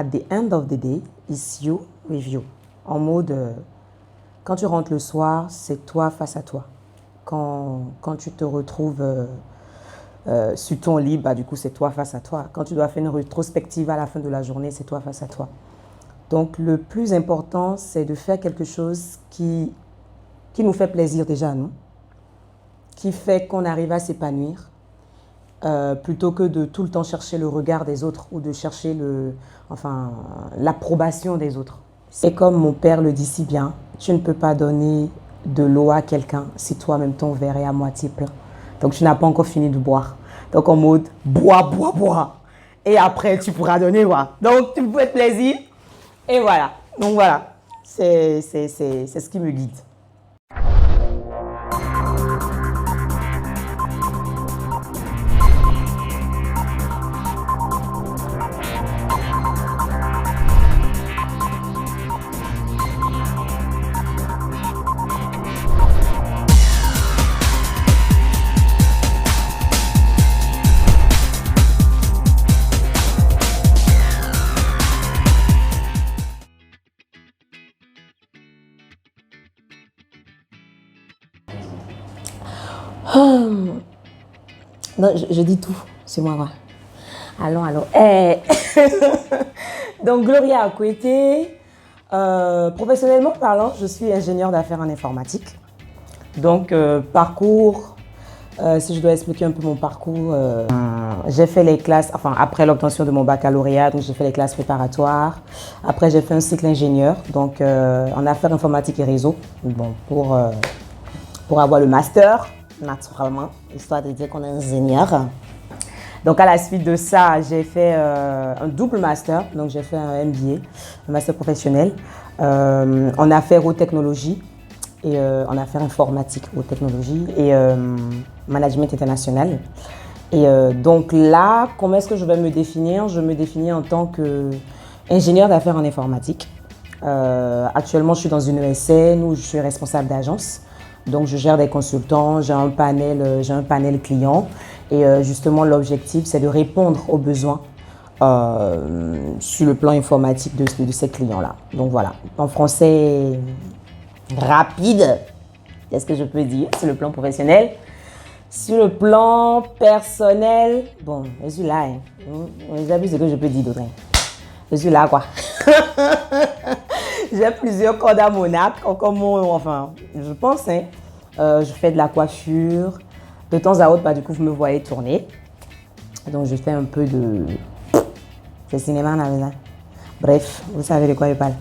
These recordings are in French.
At the end of the day, it's you with you. En mode, quand tu rentres le soir, c'est toi face à toi. Quand tu te retrouves sur ton lit, bah, du coup, c'est toi face à toi. Quand tu dois faire une rétrospective à la fin de la journée, c'est toi face à toi. Donc, le plus important, c'est de faire quelque chose qui nous fait plaisir déjà à nous, qui fait qu'on arrive à s'épanouir, plutôt que de tout le temps chercher le regard des autres ou de chercher l'approbation des autres. Et comme mon père le dit si bien, tu ne peux pas donner de l'eau à quelqu'un si toi-même ton verre est à moitié plein. Donc tu n'as pas encore fini de boire. Donc en mode, bois, bois, bois. Et après, tu pourras donner, voilà. Donc tu me fais plaisir. Et voilà. Donc voilà, c'est ce qui me guide. Non, je dis tout, c'est moi. Allons. Donc, Gloria Akwete, professionnellement parlant, je suis ingénieure d'affaires en informatique. Donc, parcours, si je dois expliquer un peu mon parcours, j'ai fait les classes, après l'obtention de mon baccalauréat, donc j'ai fait les classes préparatoires. Après, j'ai fait un cycle ingénieur, donc en affaires informatiques et réseau, bon, pour avoir le master, naturellement, histoire de dire qu'on est ingénieur. Donc, à la suite de ça, j'ai fait un double master. Donc, j'ai fait un MBA, un master professionnel, en affaires aux technologies et en affaires informatiques aux technologies et management international. Et donc là, comment est-ce que je vais me définir? Je me définis en tant qu'ingénieur d'affaires en informatique. Actuellement, je suis dans une ESN où je suis responsable d'agence. Donc, je gère des consultants, j'ai un panel client. Et justement, l'objectif, c'est de répondre aux besoins sur le plan informatique de ces clients-là. Donc, voilà. En français rapide, qu'est-ce que je peux dire sur le plan professionnel? Sur le plan personnel, bon, je suis là. J'ai vu ce que je peux dire d'autre. Je suis là, quoi. J'ai plusieurs cordes à mon arc, je pense. Je fais de la coiffure. De temps à autre, bah, du coup, vous me voyez tourner. Donc, je fais un peu de... C'est cinéma, là. Bref, vous savez de quoi je parle.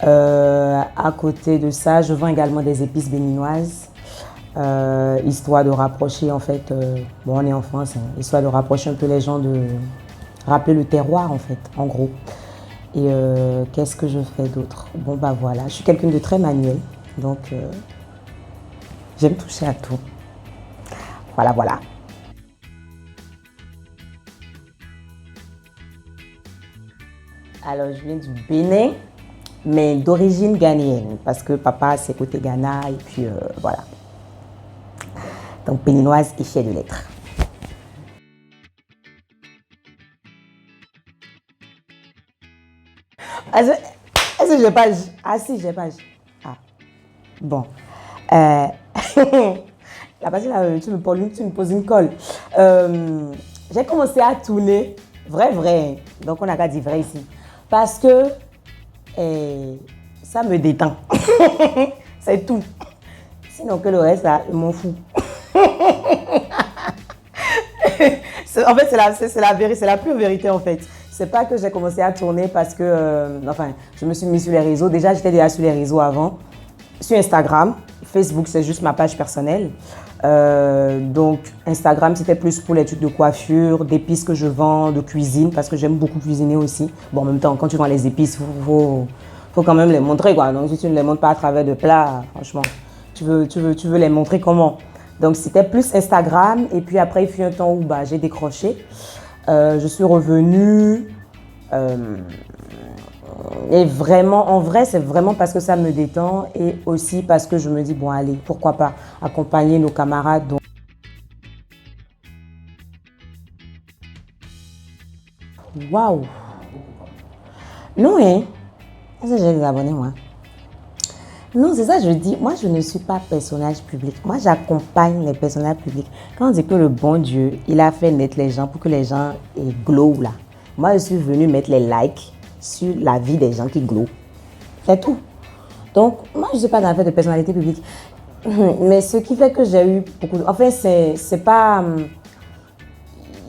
À côté de ça, je vends également des épices béninoises. Histoire de rapprocher, en fait... bon, on est en France. Histoire de rapprocher un peu les gens, de rappeler le terroir, en fait, en gros. Et qu'est-ce que je fais d'autre? Bon, bah voilà. Je suis quelqu'un de très manuel. Donc, j'aime toucher à tout. Voilà. Alors, je viens du Bénin, mais d'origine ghanéenne, parce que papa, c'est côté Ghana, et puis voilà. Donc, béninoise et fière de l'être. Est-ce que j'ai page? Ah si, j'ai page. Ah, bon. La partie là, tu me poses une colle. J'ai commencé à tourner, vrai. Donc on n'a qu'à dire vrai ici. Parce que ça me détend. C'est tout. Sinon que le reste là, je m'en fous. En fait, c'est la pure vérité en fait. C'est pas que j'ai commencé à tourner parce que, je me suis mis sur les réseaux. Déjà, j'étais déjà sur les réseaux avant. Sur Instagram, Facebook, c'est juste ma page personnelle. Donc, Instagram, c'était plus pour les trucs de coiffure, d'épices que je vends, de cuisine, parce que j'aime beaucoup cuisiner aussi. Bon, en même temps, quand tu vends les épices, faut quand même les montrer, quoi. Donc, si tu ne les montres pas à travers de plats, franchement, tu veux les montrer comment? Donc, c'était plus Instagram. Et puis après, il fut un temps où j'ai décroché. Je suis revenue. Et vraiment, en vrai, c'est vraiment parce que ça me détend et aussi parce que je me dis, bon, allez, pourquoi pas accompagner nos camarades. Donc... Waouh! Non, hein. Est-ce que j'ai des abonnés, moi? Non, c'est ça, je dis. Moi, je ne suis pas personnage public. Moi, j'accompagne les personnages publics. Quand on dit que le bon Dieu, il a fait naître les gens pour que les gens glow là. Moi, je suis venue mettre les likes sur la vie des gens qui glow. C'est tout. Donc, moi, je ne suis pas dans l'affaire de personnalité publique. Mais ce qui fait que j'ai eu beaucoup de... En fait, c'est pas...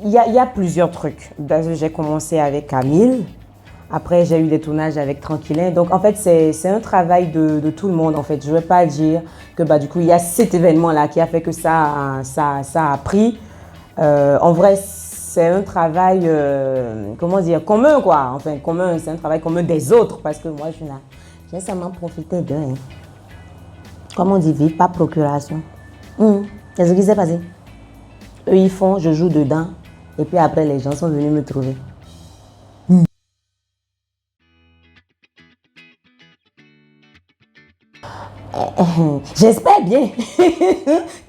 Il y a plusieurs trucs. J'ai commencé avec Camille. Après, j'ai eu des tournages avec Tranquillin. Donc, en fait, c'est un travail de tout le monde, en fait. Je ne vais pas dire que, du coup, il y a cet événement-là qui a fait que ça a pris. En vrai, c'est un travail, comment dire, commun, quoi. Enfin, commun, c'est un travail commun des autres. Parce que moi, je suis là. J'ai seulement profité d'eux. Hein. Comme on dit, vivre par procuration. C'est ce qui s'est passé. Eux, ils font, je joue dedans. Et puis après, les gens sont venus me trouver. J'espère bien.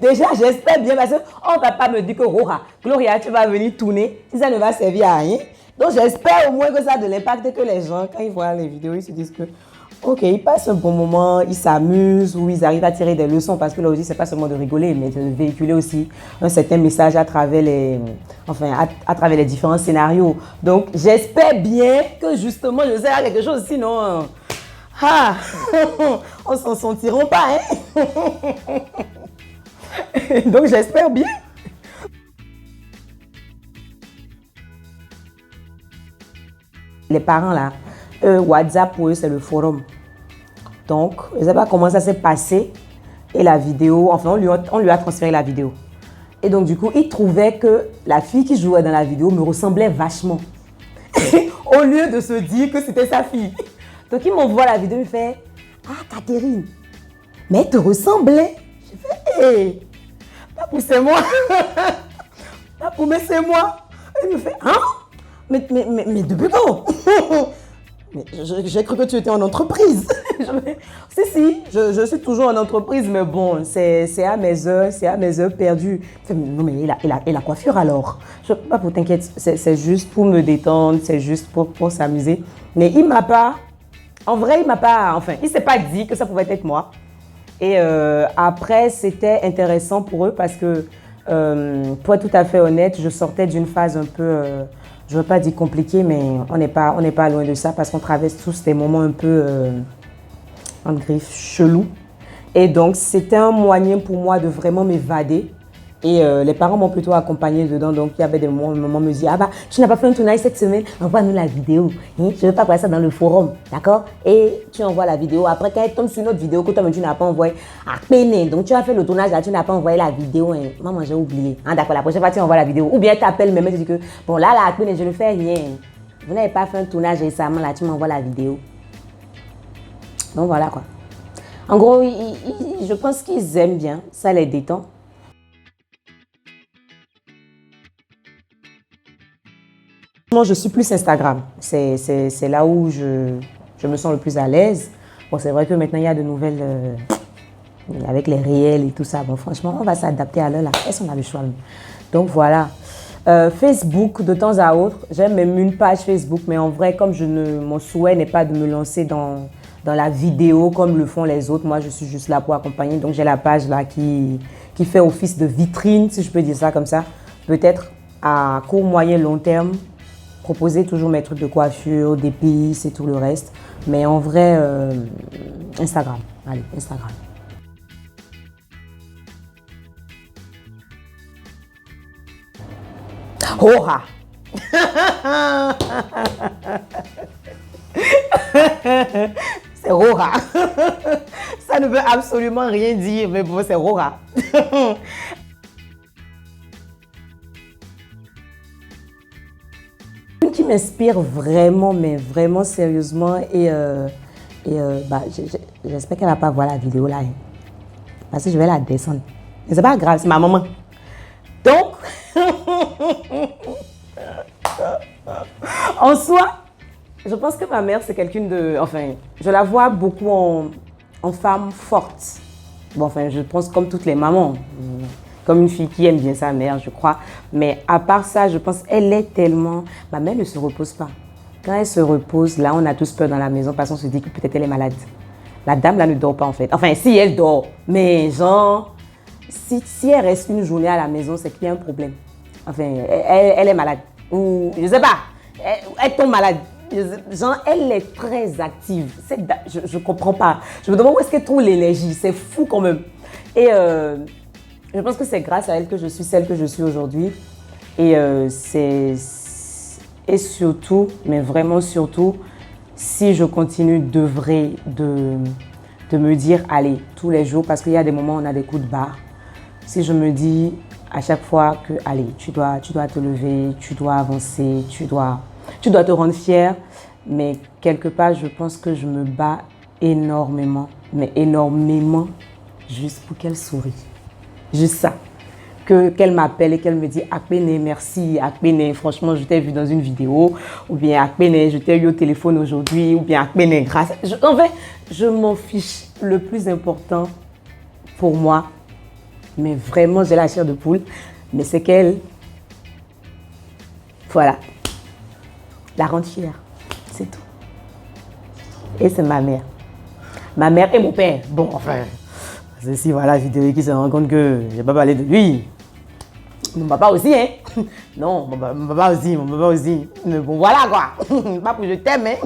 Déjà, j'espère bien parce qu'on ne va pas me dire que Rora, Gloria, tu vas venir tourner si ça ne va servir à rien. Donc, j'espère au moins que ça a de l'impact et que les gens, quand ils voient les vidéos, ils se disent que, ok, ils passent un bon moment, ils s'amusent ou ils arrivent à tirer des leçons parce que là aussi, c'est pas seulement de rigoler, mais de véhiculer aussi un certain message à travers à travers les différents scénarios. Donc, j'espère bien que justement, je sais quelque chose, sinon... Ah, on s'en sentiront pas, hein? Donc j'espère bien. Les parents là, WhatsApp pour eux c'est le forum. Donc, je ne sais pas comment ça s'est passé. Et la vidéo, enfin on lui a transféré la vidéo. Et donc du coup, il trouvait que la fille qui jouait dans la vidéo me ressemblait vachement. Au lieu de se dire que c'était sa fille. Donc il m'envoie la vidéo, il fait « Ah, Catherine, mais elle te ressemblait. » Je fais « Hé, pas pour c'est moi. Pas pour mais c'est moi. » Il me fait « Hein? Mais depuis quand? » Mais j'ai cru que tu étais en entreprise. Si, je suis toujours en entreprise, mais bon, c'est à mes heures perdues. Non, mais et la coiffure alors? Pas pour t'inquiète, c'est juste pour me détendre, c'est juste pour s'amuser. Mais il m'a pas... En vrai, il s'est pas dit que ça pouvait être moi. Et après, c'était intéressant pour eux parce que, pour être tout à fait honnête, je sortais d'une phase un peu, je ne veux pas dire compliquée, mais on n'est pas loin de ça parce qu'on traverse tous des moments un peu, en griffe, chelous. Et donc, c'était un moyen pour moi de vraiment m'évader. Et les parents m'ont plutôt accompagné dedans. Donc, il y avait des moments où maman me dit « Ah bah, tu n'as pas fait un tournage cette semaine, envoie-nous la vidéo. Hein? Je ne veux pas voir ça dans le forum. D'accord ?» Et tu envoies la vidéo. Après, quand elle tombe sur notre vidéo que toi-même tu n'as pas envoyé, à peine. Donc, tu as fait le tournage là, tu n'as pas envoyé la vidéo. Hein? Maman, j'ai oublié. Ah, d'accord, la prochaine fois, tu envoies la vidéo. Ou bien, tu t'appelles même et tu dis que bon, là, à peine, je ne fais rien. Vous n'avez pas fait un tournage récemment, là, tu m'envoies la vidéo. Donc, voilà quoi. En gros, je pense qu'ils aiment bien. Ça les détend. Moi, je suis plus Instagram. C'est là où je me sens le plus à l'aise. Bon, c'est vrai que maintenant, il y a de nouvelles... avec les réels et tout ça. Bon, franchement, on va s'adapter à l'heure là. Est-ce qu'on a le choix? Donc, voilà. Facebook, de temps à autre. J'ai même une page Facebook, mais en vrai, comme mon souhait n'est pas de me lancer dans la vidéo comme le font les autres. Moi, je suis juste là pour accompagner. Donc, j'ai la page là qui fait office de vitrine, si je peux dire ça comme ça. Peut-être à court, moyen, long terme. Proposer toujours mes trucs de coiffure, d'épices et tout le reste. Mais en vrai, Instagram. Allez, Instagram. Rora. C'est Rora. Ça ne veut absolument rien dire, mais bon, c'est Rora. Qui m'inspire vraiment, mais vraiment sérieusement. Et j'espère qu'elle ne va pas voir la vidéo là. Hein, parce que je vais la descendre. Mais c'est pas grave, c'est ma maman. Donc, en soi, je pense que ma mère, c'est quelqu'un de... Enfin, je la vois beaucoup en femme forte. Bon, enfin, je pense comme toutes les mamans. Comme une fille qui aime bien sa mère, je crois. Mais à part ça, je pense qu'elle est tellement... Ma mère ne se repose pas. Quand elle se repose, là, on a tous peur dans la maison parce qu'on se dit que peut-être elle est malade. La dame, là, ne dort pas, en fait. Enfin, si, elle dort. Mais genre, si elle reste une journée à la maison, c'est qu'il y a un problème. Enfin, elle est malade. Ou, je sais pas, elle tombe malade. Genre, elle est très active. Je comprends pas. Je me demande où est-ce qu'elle trouve l'énergie. C'est fou quand même. Et je pense que c'est grâce à elle que je suis celle que je suis aujourd'hui. Et et surtout, mais vraiment surtout, si je continue d'œuvrer, de me dire, allez, tous les jours, parce qu'il y a des moments où on a des coups de barre. Si je me dis à chaque fois que, allez, tu dois te lever, tu dois avancer, tu dois te rendre fier. Mais quelque part, je pense que je me bats énormément, mais énormément, juste pour qu'elle sourie. Juste ça. Qu'elle m'appelle et qu'elle me dit Akpene, merci, Akpene, franchement, je t'ai vu dans une vidéo, ou bien Akpene, je t'ai eu au téléphone aujourd'hui, ou bien Akpene, grâce. En fait, je m'en fiche. Le plus important pour moi, mais vraiment, j'ai la chair de poule, mais c'est qu'elle, voilà, la rendre fière, c'est tout. Et c'est ma mère. Ma mère et mon père. Bon, enfin, c'est si voilà, vidéo qui se rend compte que je n'ai pas parlé de lui. Mon papa aussi, hein. Non, mon papa aussi. Mais bon, voilà quoi. Pas pour je t'aime, hein.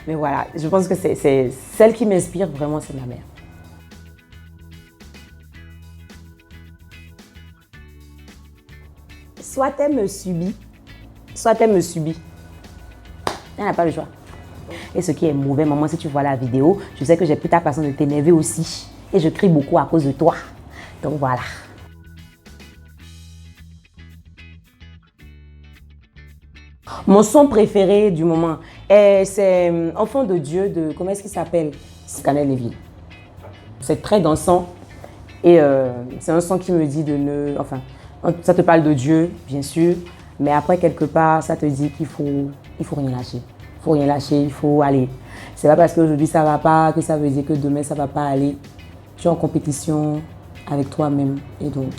Mais voilà, je pense que c'est celle qui m'inspire vraiment, c'est ma mère. Soit elle me subit, soit elle me subit. Elle n'a pas le choix. Et ce qui est mauvais, maman, si tu vois la vidéo, je sais que j'ai plus ta façon de t'énerver aussi. Et je crie beaucoup à cause de toi. Donc voilà. Mon son préféré du moment, c'est Enfant de Dieu de, comment est-ce qu'il s'appelle? Scanner Neville. C'est très dansant et c'est un son qui me dit de ne... Enfin, ça te parle de Dieu, bien sûr, mais après, quelque part, ça te dit qu'il faut rien lâcher. Il faut rien lâcher, il faut aller. C'est pas parce qu'aujourd'hui ça va pas que ça veut dire que demain ça va pas aller. Tu es en compétition avec toi-même et donc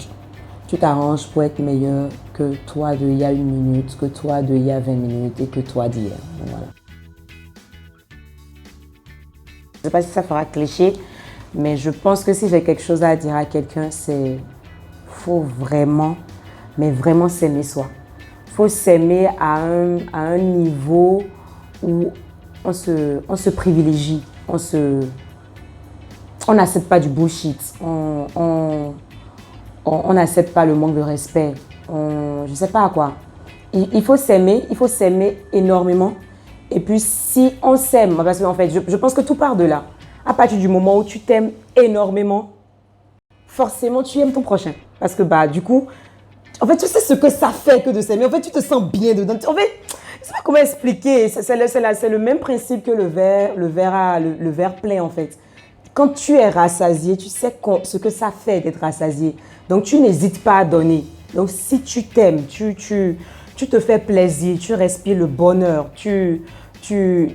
tu t'arranges pour être meilleur que toi d'il y a 1 minute, que toi d'il y a 20 minutes et que toi d'hier. Voilà. Je ne sais pas si ça fera cliché, mais je pense que si j'ai quelque chose à dire à quelqu'un, c'est faut vraiment, mais vraiment s'aimer soi. Il faut s'aimer à un niveau où on se privilégie, on n'accepte pas du bullshit, on n'accepte pas le manque de respect, je ne sais pas quoi. Il faut s'aimer énormément. Et puis si on s'aime, parce qu'en fait, je pense que tout part de là. À partir du moment où tu t'aimes énormément, forcément tu aimes ton prochain. Parce que bah du coup, en fait, tu sais ce que ça fait que de s'aimer. En fait, tu te sens bien dedans. En fait, je ne sais pas comment expliquer. C'est le même principe que le verre plein, en fait. Quand tu es rassasié, tu sais ce que ça fait d'être rassasié. Donc, tu n'hésites pas à donner. Donc, si tu t'aimes, tu te fais plaisir, tu respires le bonheur,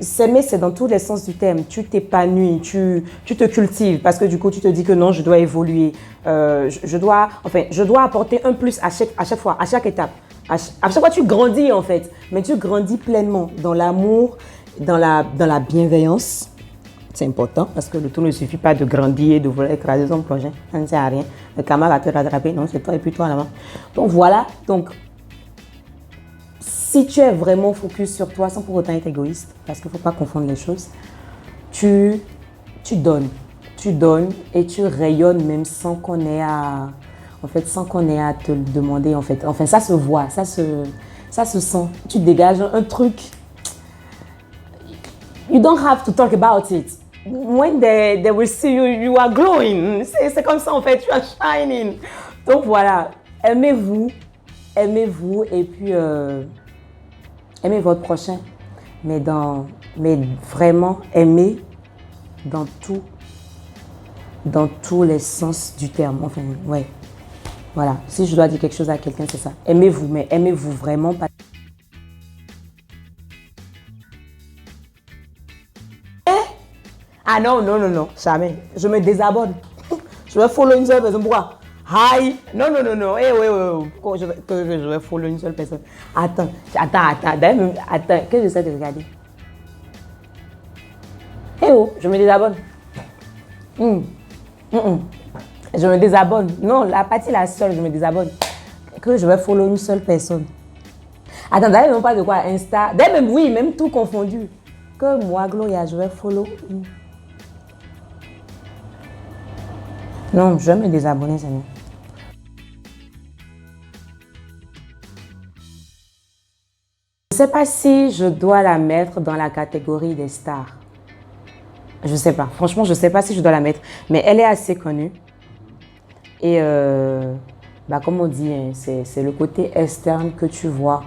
s'aimer, c'est dans tous les sens du terme. Tu t'épanouis, tu te cultives parce que du coup, tu te dis que non, je dois évoluer. Je dois apporter un plus à chaque fois, à chaque étape. À chaque fois, tu grandis en fait. Mais tu grandis pleinement dans l'amour, dans la bienveillance. C'est important parce que le tout ne suffit pas de grandir et de vouloir écraser son prochain. Ça ne sert à rien. Le karma va te rattraper. Non, c'est toi et puis toi là-bas. Donc voilà. Donc, si tu es vraiment focus sur toi sans pour autant être égoïste, parce qu'il ne faut pas confondre les choses, tu donnes. Tu donnes et tu rayonnes même sans qu'on ait à te le demander en fait. Enfin, ça se voit, ça se sent. Tu dégages un truc. You don't have to talk about it. When they will see you, you are glowing. C'est comme ça en fait, tu are shining. Donc voilà, aimez-vous et puis aimez votre prochain, mais vraiment aimez dans tous les sens du terme. Enfin, ouais. Voilà, si je dois dire quelque chose à quelqu'un, c'est ça. Aimez-vous, mais aimez-vous vraiment pas. Ah non, jamais. Je me désabonne. Je vais follow une seule personne. Pourquoi? Hi! Non, non, non, non. Eh, oui, oui, oui. Que je vais follow une seule personne. Attends. D'ailleurs, attends, que j'essaie de regarder. Eh oh, je me désabonne. Hum, Je me désabonne. Non, la partie la seule, je me désabonne. Que je vais follow une seule personne. Attends, d'ailleurs, même pas de quoi, Insta. D'ailleurs, même, oui, même tout confondu. Que moi, Gloria, je vais follow. Non, je vais me désabonner, c'est mieux. Je ne sais pas si je dois la mettre dans la catégorie des stars. Je ne sais pas. Franchement, je ne sais pas si je dois la mettre. Mais elle est assez connue. Et comme on dit, hein, c'est le côté externe que tu vois.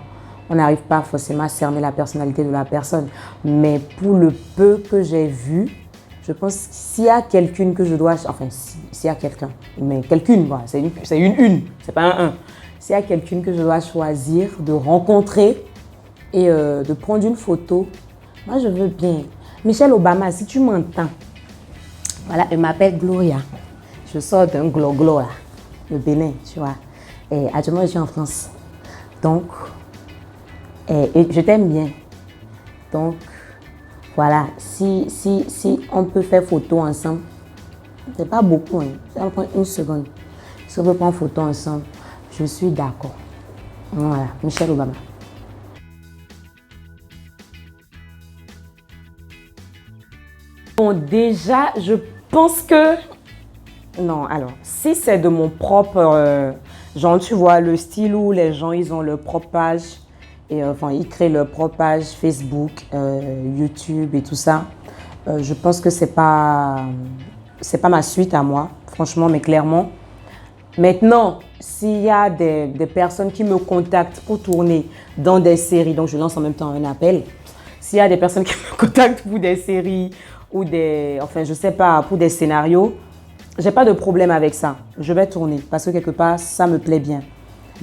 On n'arrive pas forcément à cerner la personnalité de la personne. Mais pour le peu que j'ai vu, je pense que s'il y a quelqu'une que je dois... Enfin, s'il y a quelqu'un. Mais quelqu'une, voilà, c'est une. C'est pas un. S'il y a quelqu'une que je dois choisir de rencontrer et de prendre une photo, moi, je veux bien. Michelle Obama, si tu m'entends, voilà, elle m'appelle Gloria. Je sors d'un glo-glo, là, le Bénin, tu vois. Et actuellement, je suis en France. Donc, et je t'aime bien. Donc, voilà, si on peut faire photo ensemble, c'est pas beaucoup, hein. Ça va prendre une seconde. Si on peut prendre photo ensemble, je suis d'accord. Voilà, Michelle Obama. Bon, déjà, je pense que... Non, alors, si c'est de mon propre... genre, tu vois, le style où les gens, ils ont leur propre page, et enfin, ils créent leur propre page Facebook, YouTube et tout ça, je pense que c'est pas ma suite à moi, franchement, mais clairement. Maintenant, s'il y a des personnes qui me contactent pour tourner dans des séries, donc je lance en même temps un appel, s'il y a des personnes qui me contactent pour des séries ou enfin, je sais pas, pour des scénarios, j'ai pas de problème avec ça. Je vais tourner parce que quelque part, ça me plaît bien.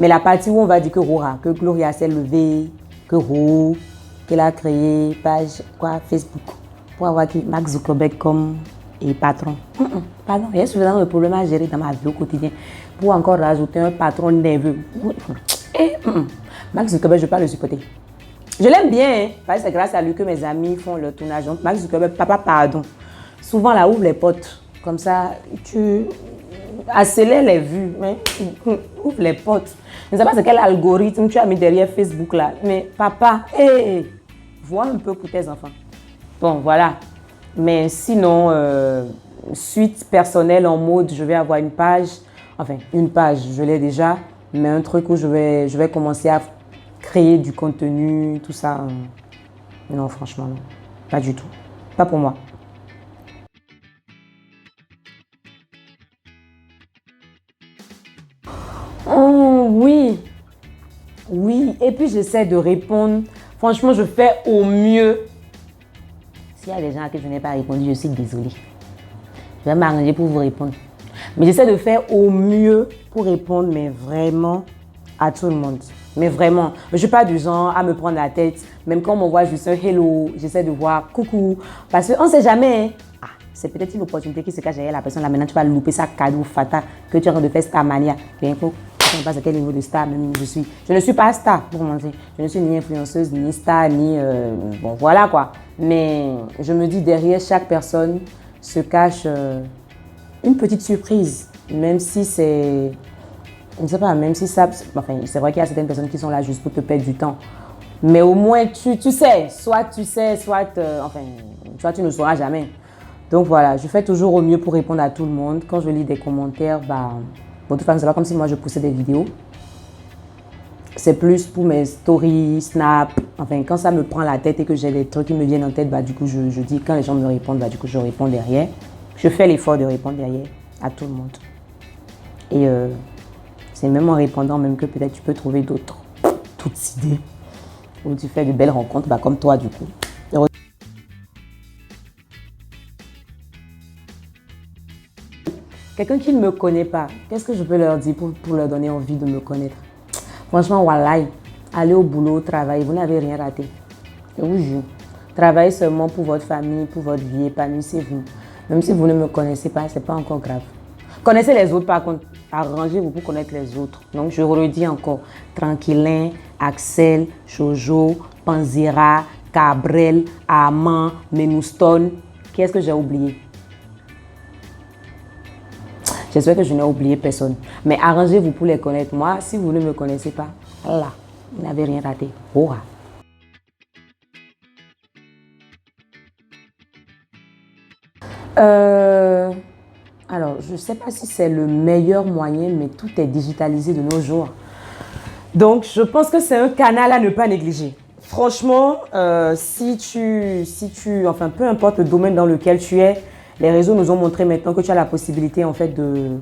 Mais la partie où on va dire que Gloria s'est levée, qu'elle a créé page Facebook pour avoir Mark Zuckerberg comme patron. Pardon, il y a suffisamment de problèmes à gérer dans ma vie au quotidien pour encore rajouter un patron nerveux. Mark Zuckerberg, je ne peux pas le supporter. Je l'aime bien, hein, parce que c'est grâce à lui que mes amis font le tournage. Donc, Mark Zuckerberg, papa, pardon. Souvent, là, ouvre les portes. Comme ça, tu accélères les vues. Hein. Ouvre les portes. Je ne sais pas c'est quel algorithme tu as mis derrière Facebook là. Mais papa, vois un peu pour tes enfants. Bon, voilà. Mais sinon, suite personnelle en mode, je vais avoir une page. Enfin, une page, je l'ai déjà. Mais un truc où je vais commencer à créer du contenu, tout ça. Non, franchement, non. Pas du tout. Pas pour moi. Oh, oui. Oui. Et puis, j'essaie de répondre. Franchement, je fais au mieux. S'il y a des gens à qui je n'ai pas répondu, je suis désolée. Je vais m'arranger pour vous répondre. Mais j'essaie de faire au mieux pour répondre, mais vraiment à tout le monde. Mais vraiment, je ne suis pas du genre à me prendre la tête. Même quand on m'envoie juste un hello, j'essaie de voir coucou. Parce qu'on ne sait jamais. Hein. Ah, c'est peut-être une opportunité qui se cache derrière la personne. Là, maintenant, tu vas louper ça cadeau fatal que tu es en train de faire star mania. Je ne sais pas à quel niveau de star même je suis. Je ne suis pas star, pour commencer. Je ne suis ni influenceuse, ni star, ni... bon, voilà quoi. Mais je me dis, derrière chaque personne se cache une petite surprise. Même si c'est... Je ne sais pas, même si ça... Enfin, c'est vrai qu'il y a certaines personnes qui sont là juste pour te perdre du temps. Mais au moins, tu sais. Soit tu sais, soit... enfin, tu ne sauras jamais. Donc voilà, je fais toujours au mieux pour répondre à tout le monde. Quand je lis des commentaires, bon, de toute façon, c'est pas comme si moi je poussais des vidéos. C'est plus pour mes stories, snap. Enfin, quand ça me prend la tête et que j'ai des trucs qui me viennent en tête, du coup, je dis, quand les gens me répondent, du coup, je réponds derrière. Je fais l'effort de répondre derrière à tout le monde. Et c'est même en répondant même que peut-être tu peux trouver d'autres idées. Où tu fais de belles rencontres, comme toi, du coup. Quelqu'un qui ne me connaît pas, qu'est-ce que je peux leur dire pour leur donner envie de me connaître? Franchement, wallahi, allez au boulot, travaillez, vous n'avez rien raté. Je vous jure. Travaillez seulement pour votre famille, pour votre vie, épanouissez-vous. Même si vous ne me connaissez pas, ce n'est pas encore grave. Connaissez les autres par contre. Arrangez-vous pour connaître les autres. Donc, je redis encore. Tranquillin, Axel, Jojo, Panzira, Cabrel, Armand, Menouston. Qu'est-ce que j'ai oublié? J'espère que je n'ai oublié personne. Mais arrangez-vous pour les connaître. Moi, si vous ne me connaissez pas, là, vous n'avez rien raté. Hurrah! Alors, je ne sais pas si c'est le meilleur moyen, mais tout est digitalisé de nos jours. Donc, je pense que c'est un canal à ne pas négliger. Franchement, enfin, peu importe le domaine dans lequel tu es, les réseaux nous ont montré maintenant que tu as la possibilité, en fait, de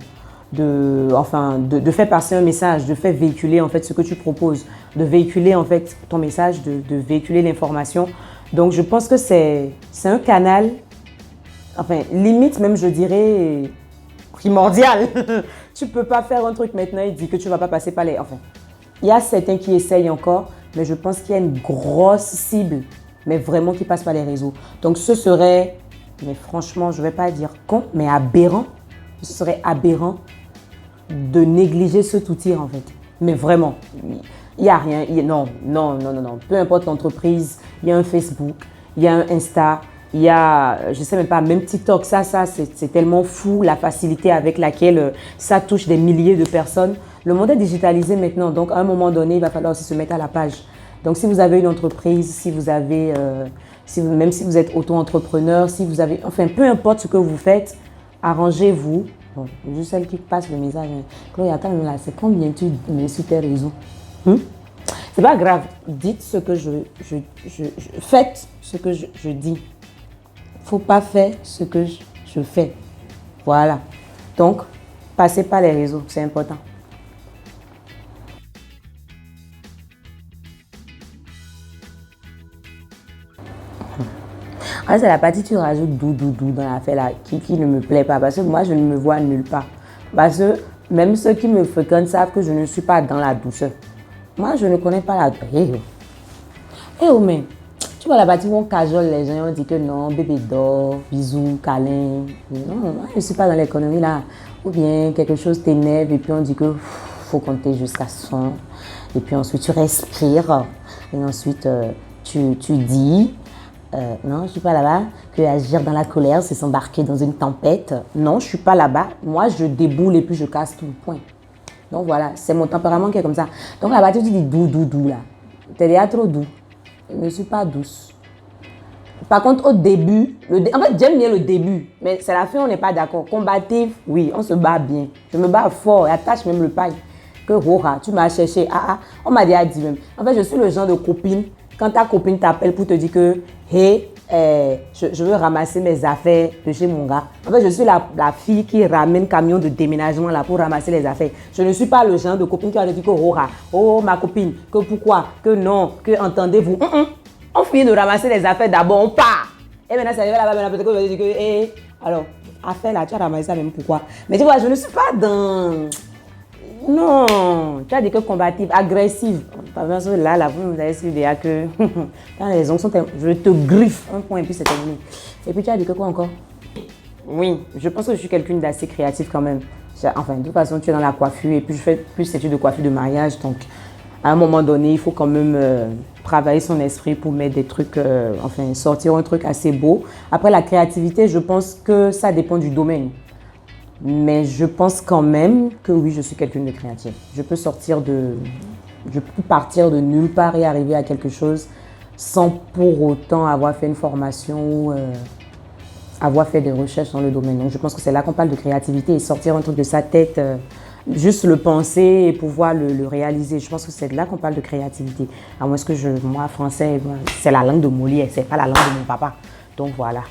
faire passer un message, de faire véhiculer, en fait, ce que tu proposes, de véhiculer, en fait, ton message, de véhiculer l'information. Donc, je pense que c'est un canal, enfin, limite même, je dirais, primordial. Tu ne peux pas faire un truc maintenant et dire que tu ne vas pas passer par les... Enfin, il y a certains qui essayent encore, mais je pense qu'il y a une grosse cible, mais vraiment qui passe par les réseaux. Donc, ce serait, mais franchement, je ne vais pas dire con, mais aberrant. Ce serait aberrant de négliger cet outil, en fait. Mais vraiment, il n'y a rien. Non. Peu importe l'entreprise, il y a un Facebook, il y a un Insta, il y a, je ne sais même pas, même TikTok. Ça c'est tellement fou, la facilité avec laquelle ça touche des milliers de personnes. Le monde est digitalisé maintenant, donc à un moment donné, il va falloir aussi se mettre à la page. Donc, si vous avez une entreprise, si vous avez, même si vous êtes auto-entrepreneur, si vous avez, enfin, peu importe ce que vous faites, arrangez-vous. Bon, juste celle qui passe le message. Chloé, attends, là, c'est combien tu mets sur tes réseaux? C'est pas grave. Dites ce que faites ce que je dis. Faut pas faire ce que je fais. Voilà. Donc, passez par les réseaux, c'est important. Ah, c'est la partie tu rajoutes doudou dans l'affaire là qui ne me plaît pas parce que moi je ne me vois nulle part. Parce que même ceux qui me fréquentent savent que je ne suis pas dans la douceur. Moi je ne connais pas la douceur. Mais tu vois la partie où on cajole les gens, on dit que non, bébé dort, bisous, câlin. Non, moi je ne suis pas dans l'économie là. Ou bien quelque chose t'énerve et puis on dit que faut compter jusqu'à 100. Et puis ensuite tu respires. Et ensuite tu dis. Non, je ne suis pas là-bas. Que agir dans la colère, c'est s'embarquer dans une tempête. Non, je ne suis pas là-bas. Moi, je déboule et puis je casse tout. Point. Donc voilà, c'est mon tempérament qui est comme ça. Donc là-bas, tu dis doux là. Tu es déjà trop doux. Je ne suis pas douce. Par contre, au début, en fait, j'aime bien le début. Mais c'est la fin, on n'est pas d'accord. Combatif, oui, on se bat bien. Je me bats fort et attache même le paille. Que Rora, tu m'as cherché. On m'a déjà dit même. En fait, je suis le genre de copine. Quand ta copine t'appelle pour te dire que, hey, je veux ramasser mes affaires de chez mon gars. En fait, je suis la fille qui ramène camion de déménagement là pour ramasser les affaires. Je ne suis pas le genre de copine qui va te dire que, oh, ma copine, que pourquoi, que non, que entendez-vous. On finit de ramasser les affaires d'abord, on part. Et maintenant, c'est arrivé là-bas, maintenant peut-être que je vais dire que, hey, alors, affaire là, tu as ramassé ça même pourquoi. Mais tu vois, je ne suis pas dans... Non, tu as dit que combative, agressive. Parce que là, vous avez su déjà que quand les ongles sont... Je te griffe un point et puis c'est terminé. Et puis tu as dit que quoi encore? Oui, je pense que je suis quelqu'un d'assez créatif quand même. Enfin, de toute façon, tu es dans la coiffure et puis je fais plus d'études de coiffure de mariage. Donc, à un moment donné, il faut quand même travailler son esprit pour mettre des trucs, enfin, sortir un truc assez beau. Après, la créativité, je pense que ça dépend du domaine. Mais je pense quand même que oui, je suis quelqu'un de créatif. Je peux partir de nulle part et arriver à quelque chose sans pour autant avoir fait une formation ou avoir fait des recherches dans le domaine. Donc je pense que c'est là qu'on parle de créativité et sortir un truc de sa tête, juste le penser et pouvoir le réaliser. Je pense que c'est là qu'on parle de créativité. À moins que moi, français, c'est la langue de Molière, c'est pas la langue de mon papa. Donc voilà.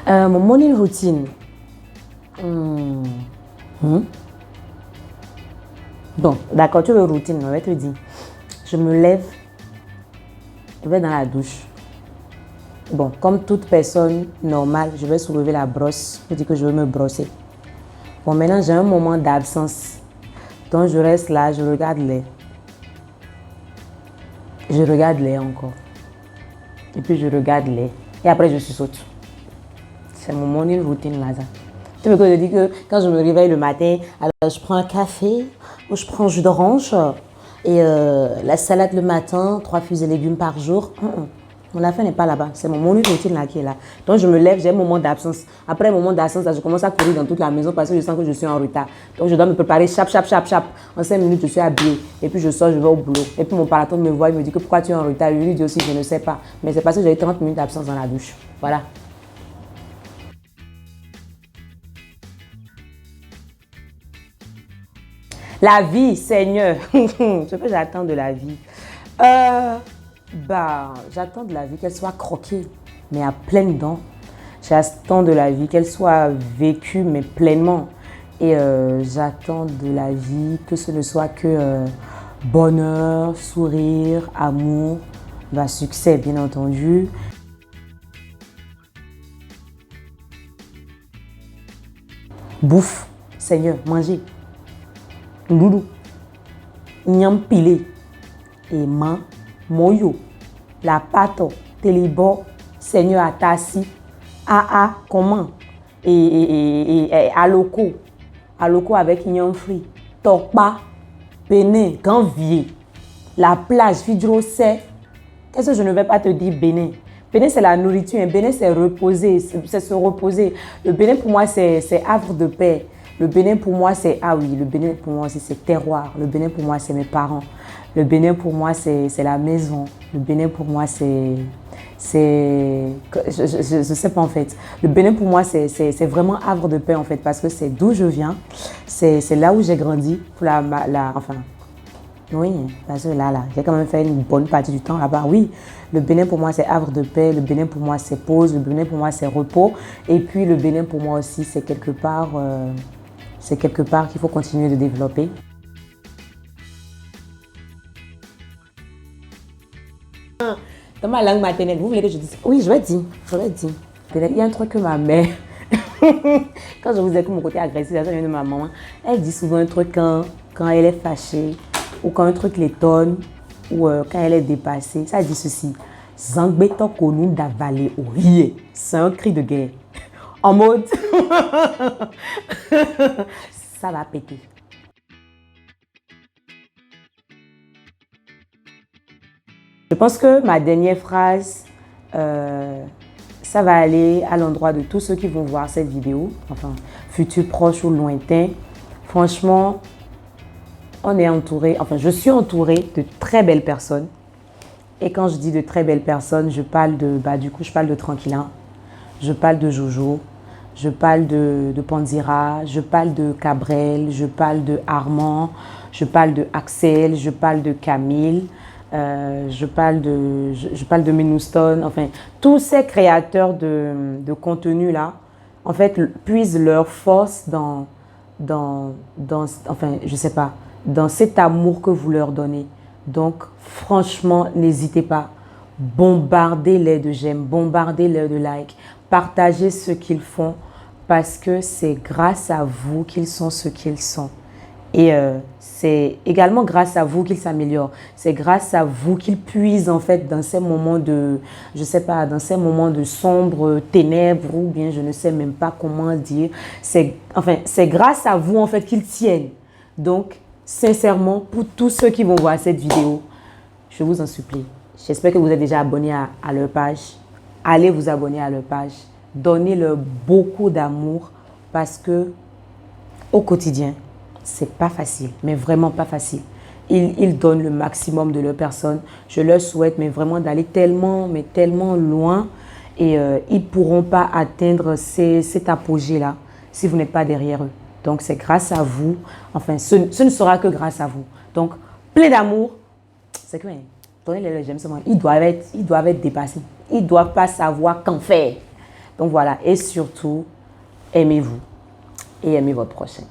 Mon morning routine. Bon, d'accord, tu veux routine, on va te dire. Je me lève, je vais dans la douche. Bon, comme toute personne normale, je vais soulever la brosse pour dire que je veux me brosser. Bon, maintenant, j'ai un moment d'absence. Donc, je reste là, je regarde l'air. Je regarde l'air encore. Et puis, je regarde l'air. Et après, je saute. C'est mon morning routine là. Ça. Tu veux que je dise que quand je me réveille le matin, alors je prends un café ou je prends un jus d'orange et la salade le matin, 3 fruits et légumes par jour. Mon affaire n'est pas là-bas. C'est mon morning routine là qui est là. Donc je me lève, j'ai un moment d'absence. Après un moment d'absence, je commence à courir dans toute la maison parce que je sens que je suis en retard. Donc je dois me préparer chap. En 5 minutes, je suis habillée. Et puis je sors, je vais au boulot. Et puis mon paraton me voit, il me dit que pourquoi tu es en retard. Je lui dis aussi, je ne sais pas. Mais c'est parce que j'ai eu 30 minutes d'absence dans la douche. Voilà. La vie, Seigneur. Ce que j'attends de la vie. J'attends de la vie qu'elle soit croquée, mais à pleines dents. J'attends de la vie qu'elle soit vécue, mais pleinement. Et j'attends de la vie que ce ne soit que bonheur, sourire, amour, succès, bien entendu. Bouffe, Seigneur, manger. Loulou, nyam pilé, et moyo, la pâte, télébo, Seigneur Atassi, comment, et aloko avec nyam frit, tokpa, Bénin, Ganvier, la plage, Fidrosé. Qu'est-ce que je ne vais pas te dire, Bénin? Bénin, c'est la nourriture, Bénin, c'est reposer, c'est se reposer. Le Bénin, pour moi, c'est havre de paix. Le Bénin pour moi, le Bénin pour moi aussi, c'est terroir. Le Bénin pour moi, c'est mes parents. Le Bénin pour moi, c'est la maison. Le Bénin pour moi, je sais pas en fait. Le Bénin pour moi, c'est vraiment havre de paix en fait, parce que c'est d'où je viens. C'est là où j'ai grandi. Oui, parce que là, j'ai quand même fait une bonne partie du temps là-bas. Oui, le Bénin pour moi, c'est havre de paix. Le Bénin pour moi, c'est pause. Le Bénin pour moi, c'est repos. Et puis le Bénin pour moi aussi, c'est quelque part qu'il faut continuer de développer. Dans ma langue maternelle, vous voulez que je dise? Oui, je vais dire. Il y a un truc que ma mère, quand je vous ai dit mon côté agressif, ça vient de ma maman, elle dit souvent un truc quand elle est fâchée, ou quand un truc l'étonne, ou quand elle est dépassée. Ça dit ceci: Zangbeto konu d'avaler au rier. C'est un cri de guerre. En mode, ça va péter. Je pense que ma dernière phrase, ça va aller à l'endroit de tous ceux qui vont voir cette vidéo, enfin, futurs proches ou lointains. Franchement, je suis entourée de très belles personnes. Et quand je dis de très belles personnes, je parle de Tranquillin, je parle de Jojo, je parle de Panzira, je parle de Cabrel, je parle de Armand, je parle de Axel, je parle de Camille, je parle de Menouston. Enfin, tous ces créateurs de contenu là, en fait, puisent leur force dans cet amour que vous leur donnez. Donc, franchement, n'hésitez pas. Bombardez-les de j'aime, bombardez-les de likes, partagez ce qu'ils font parce que c'est grâce à vous qu'ils sont ce qu'ils sont. Et c'est également grâce à vous qu'ils s'améliorent. C'est grâce à vous qu'ils puisent en fait dans ces moments de, dans ces moments de sombre ténèbres ou bien je ne sais même pas comment dire. C'est grâce à vous en fait qu'ils tiennent. Donc, sincèrement, pour tous ceux qui vont voir cette vidéo, je vous en supplie. J'espère que vous êtes déjà abonnés à leur page. Allez vous abonner à leur page. Donnez-leur beaucoup d'amour parce que au quotidien, c'est pas facile, mais vraiment pas facile. Ils donnent le maximum de leur personne. Je leur souhaite mais vraiment d'aller tellement loin et ils ne pourront pas atteindre cet apogée-là si vous n'êtes pas derrière eux. Donc, c'est grâce à vous. Enfin, ce ne sera que grâce à vous. Donc, plein d'amour. C'est que, donnez-les le j'aime seulement. Ils doivent être dépassés. Ils ne doivent pas savoir qu'en faire. Donc, voilà. Et surtout, aimez-vous et aimez votre prochain.